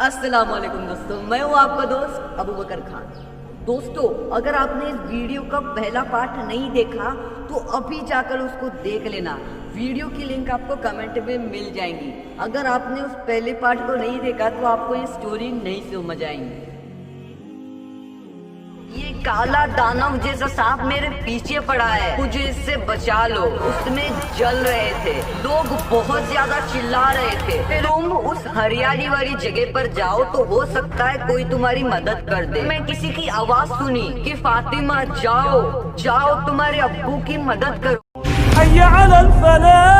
السلام علیکم دوستو، میں ہوں آپ کا دوست ابو بکر خان۔ دوستو، اگر آپ نے اس ویڈیو کا پہلا پارٹ نہیں دیکھا تو ابھی جا کر اس کو دیکھ لینا۔ ویڈیو کی لنک آپ کو کمنٹ میں مل جائیں گی۔ اگر آپ نے اس پہلے پارٹ کو نہیں دیکھا تو آپ کو یہ سٹوری نہیں سمجھ آئیں گی۔ یہ کالا دانو جیسا سانپ میرے پیچھے پڑا ہے، مجھے اس سے بچا لو۔ اس میں جل رہے تھے، لوگ بہت زیادہ چلا رہے تھے۔ پھر تم اس ہریالی والی جگہ پر جاؤ تو ہو سکتا ہے کوئی تمہاری مدد کر دے۔ میں کسی کی آواز سنی کہ فاطمہ جاؤ جاؤ، تمہارے ابو کی مدد کرو۔ حي على الفلاح۔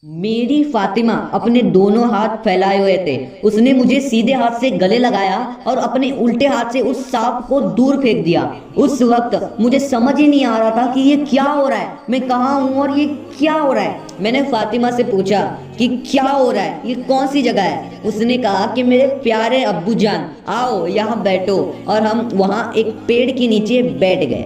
میری فاطمہ اپنے دونوں ہاتھ پھیلائے ہوئے تھے۔ اس نے مجھے سیدھے ہاتھ سے گلے لگایا اور اپنے الٹے ہاتھ سے اس سانپ کو دور پھینک دیا۔ اس وقت مجھے سمجھ ہی نہیں آ رہا تھا کہ یہ کیا ہو رہا ہے، میں کہاں ہوں اور یہ کیا ہو رہا ہے۔ میں نے فاطمہ سے پوچھا کہ کیا ہو رہا ہے، یہ کون سی جگہ ہے۔ اس نے کہا کہ میرے پیارے ابو جان آؤ یہاں بیٹھو، اور ہم وہاں ایک پیڑ کے نیچے بیٹھ گئے۔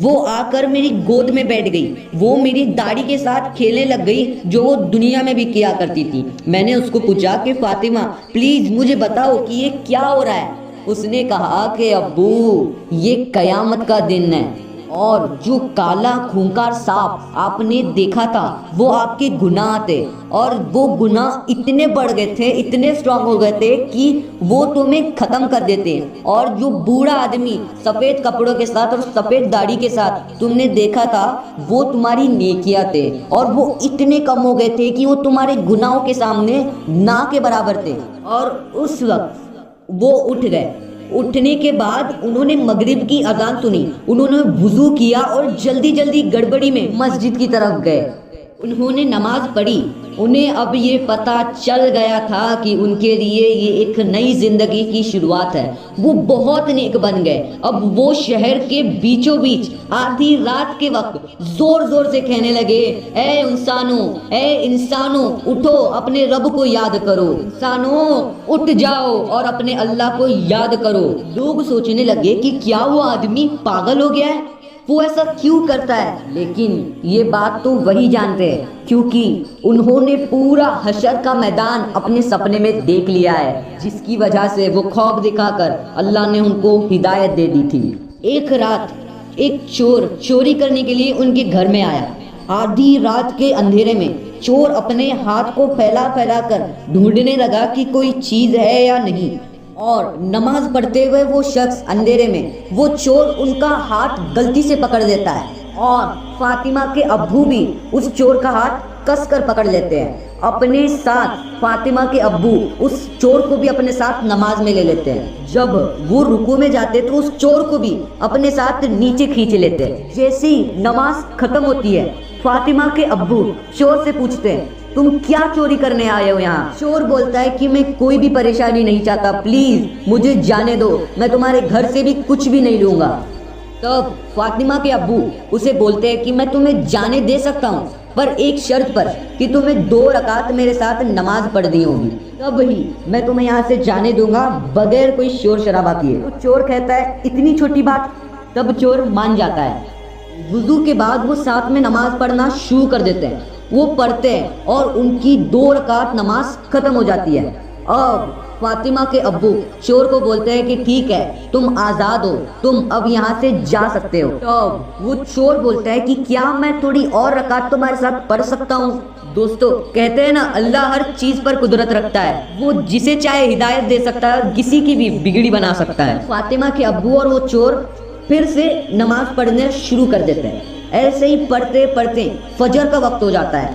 وہ آ کر میری گود میں بیٹھ گئی۔ وہ میری داڑھی کے ساتھ کھیلنے لگ گئی جو وہ دنیا میں بھی کیا کرتی تھی۔ میں نے اس کو پوچھا کہ فاطمہ پلیز مجھے بتاؤ کہ یہ کیا ہو رہا ہے۔ اس نے کہا کہ ابو یہ قیامت کا دن ہے، اور جو کالا خونخوار سانپ آپ نے دیکھا تھا وہ آپ کے گناہ تھے، اور وہ گناہ اتنے بڑھ گئے تھے، اتنے اسٹرانگ ہو گئے تھے کہ وہ تمہیں ختم کر دیتے۔ اور جو بوڑھا آدمی سفید کپڑوں کے ساتھ اور سفید داڑھی کے ساتھ تم نے دیکھا تھا وہ تمہاری نیکیاں تھے، اور وہ اتنے کم ہو گئے تھے کہ وہ تمہارے گناہوں کے سامنے نہ کے برابر تھے۔ اور اس وقت وہ اٹھ گئے۔ اٹھنے کے بعد انہوں نے مغرب کی اذان سنی، انہوں نے وضو کیا اور جلدی جلدی گڑبڑی میں مسجد کی طرف گئے۔ انہوں نے نماز پڑھی۔ انہیں اب یہ پتہ چل گیا تھا کہ ان کے لیے یہ ایک نئی زندگی کی شروعات ہے۔ وہ بہت نیک بن گئے۔ اب وہ شہر کے بیچوں بیچ آدھی رات کے وقت زور زور سے کہنے لگے، اے انسانوں اٹھو، اپنے رب کو یاد کرو، انسانوں اٹھ جاؤ اور اپنے اللہ کو یاد کرو۔ لوگ سوچنے لگے کہ کیا وہ آدمی پاگل ہو گیا ہے، وہ ایسا کیوں کرتا ہے؟ لیکن یہ بات تو وہی جانتے ہیں، کیونکہ انہوں نے پورا حشر کا میدان اپنے سپنے میں دیکھ لیا ہے، جس کی وجہ سے وہ خواب دکھا کر اللہ نے ان کو ہدایت دے دی تھی۔ ایک رات ایک چور چوری کرنے کے لیے ان کے گھر میں آیا۔ آدھی رات کے اندھیرے میں چور اپنے ہاتھ کو پھیلا پھیلا کر ڈھونڈنے لگا کہ کوئی چیز ہے یا نہیں، اور نماز پڑھتے ہوئے وہ شخص اندھیرے میں وہ چور ان کا ہاتھ غلطی سے پکڑ لیتا ہے، اور فاطمہ کے ابو بھی اس چور کا ہاتھ کس کر پکڑ لیتے ہیں۔ اپنے ساتھ فاطمہ کے ابو اس چور کو بھی اپنے ساتھ نماز میں لے لیتے ہیں۔ جب وہ رکوع میں جاتے تو اس چور کو بھی اپنے ساتھ نیچے کھینچ لیتے ہیں۔ جیسے ہی نماز ختم ہوتی ہے فاطمہ کے ابو چور سے پوچھتے ہیں، تم کیا چوری کرنے آئے ہو یہاں؟ چور بولتا ہے کہ میں کوئی بھی پریشانی نہیں چاہتا، پلیز مجھے جانے دو، میں تمہارے گھر سے بھی کچھ بھی نہیں لوں گا۔ تب فاطمہ کے ابو اسے بولتے ہیں کہ میں تمہیں جانے دے سکتا ہوں، پر ایک شرط پر کہ تمہیں 2 رکعت میرے ساتھ نماز پڑھنی ہوگی، تب ہی میں تمہیں یہاں سے جانے دوں گا بغیر کوئی شور شرابہ کیے۔ تو چور کہتا ہے اتنی چھوٹی بات؟ تب چور مان جاتا ہے۔ وضو کے بعد وہ ساتھ میں نماز پڑھنا شروع کر دیتے ہیں۔ وہ پڑھتے ہیں اور ان کی 2 رکعت نماز ختم ہو جاتی ہے۔ اب فاطمہ کے ابو چور کو بولتے ہیں کہ ٹھیک ہے، تم آزاد ہو، تم اب یہاں سے جا سکتے ہو۔ تب وہ چور بولتا ہے کہ کیا میں تھوڑی اور رکعت تمہارے ساتھ پڑھ سکتا ہوں؟ دوستو کہتے ہیں نا، اللہ ہر چیز پر قدرت رکھتا ہے، وہ جسے چاہے ہدایت دے سکتا ہے اور کسی کی بھی بگڑی بنا سکتا ہے۔ فاطمہ کے ابو اور وہ چور پھر سے نماز پڑھنے شروع کر دیتے ہیں۔ ایسے ہی پڑھتے پڑھتے فجر کا وقت ہو جاتا ہے۔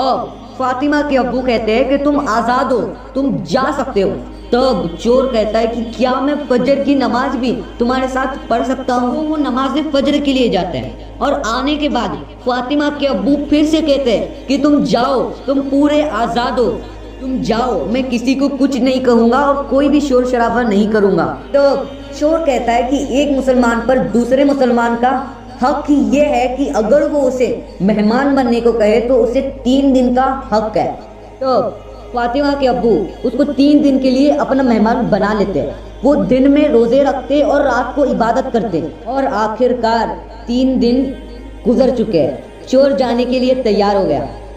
اب فاطمہ کے ابو کہتے ہیں کہ تم آزاد ہو، تم جا سکتے ہو۔ تب چور کہتا ہے کہ کیا میں فجر کی نماز بھی تمہارے ساتھ پڑھ سکتا ہوں؟ وہ نماز فجر کے لیے جاتے ہیں، اور آنے کے بعد فاطمہ کے ابو پھر سے کہتے ہیں کہ تم جاؤ، تم پورے آزاد ہو، تم جاؤ، میں کسی کو کچھ نہیں کہوں گا اور کوئی بھی شور شرابہ نہیں کروں گا۔ تب چور کہتا ہے کہ ایک مسلمان پر دوسرے مسلمان کا حق یہ ہے کہ اگر وہ اسے مہمان بننے کو کہے تو اسے 3 دن کا حق ہے۔ تو فاطمہ کے ابو اس کو 3 دن کے لیے اپنا مہمان بنا لیتے ہیں۔ وہ دن میں روزے رکھتے اور رات کو عبادت کرتے، اور آخر کار 3 دن گزر چکے ہیں۔ چور جانے کے لیے تیار ہو گیا۔